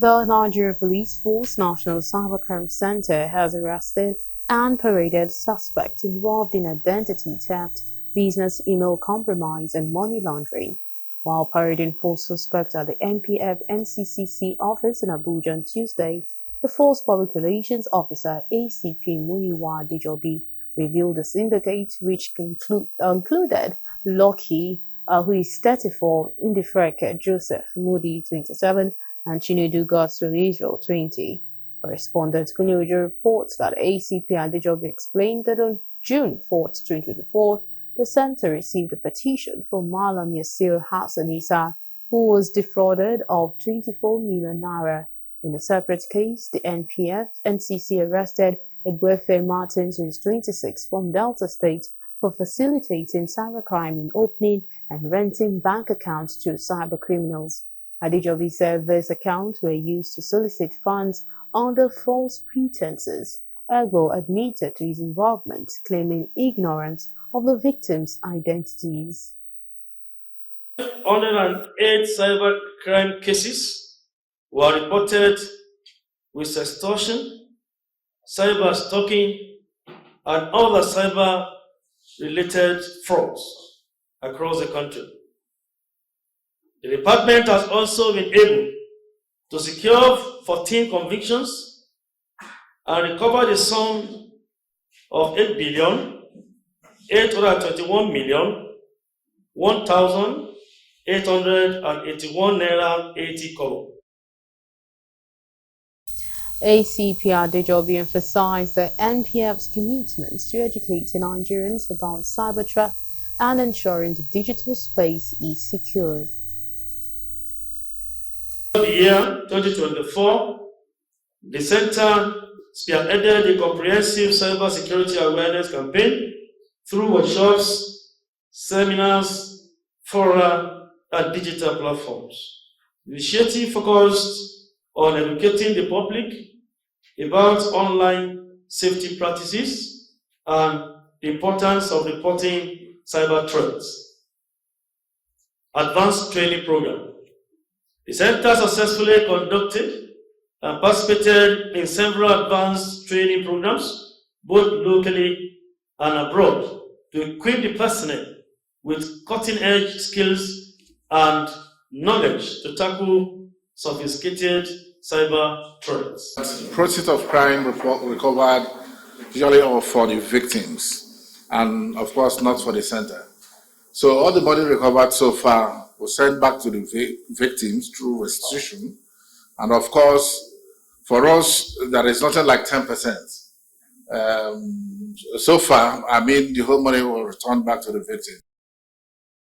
The Nigeria Police Force National Cybercrime Center has arrested and paraded suspects involved in identity theft, business email compromise, and money laundering. While parading four suspects at the NPF NCCC office in Abuja on Tuesday, the force public relations officer ACP Muyiwa Dijobi revealed the syndicate, which included Lucky, who is 34, Indifrek Joseph Moody, 27, and Chinedu Godson Israel, 20. Correspondent Kunyojo reports that ACP Adejobi explained that on June 4, 2024, the center received a petition from Malam Yasir Hassan Isa, who was defrauded of 24 million naira. In a separate case, the NPF NCC arrested Egwefe Martins, who is 26, from Delta State, for facilitating cybercrime in opening and renting bank accounts to cybercriminals. Adejobi said these accounts were used to solicit funds under false pretenses. Egbo admitted to his involvement, claiming ignorance of the victims' identities. 108 cybercrime cases were reported with extortion, cyber stalking, and other cyber-related frauds across the country. The department has also been able to secure 14 convictions and recover the sum of 8,821,001,881 naira 80 kobo. ACP Adejobi emphasized the NPF's commitment to educating Nigerians about cyber threat and ensuring the digital space is secured. The year 2024, the center spearheaded a comprehensive cybersecurity awareness campaign through workshops, seminars, fora, and digital platforms. The initiative focused on educating the public about online safety practices and the importance of reporting cyber threats. Advanced training program. The center successfully conducted and participated in several advanced training programs, both locally and abroad, to equip the personnel with cutting-edge skills and knowledge to tackle sophisticated cyber threats. Proceeds of crime recovered usually are for the victims, and of course not for the center. So all the money recovered so far was sent back to the victims through restitution, and of course, for us, there is nothing like 10%. So far, I mean, the whole money will return back to the victim.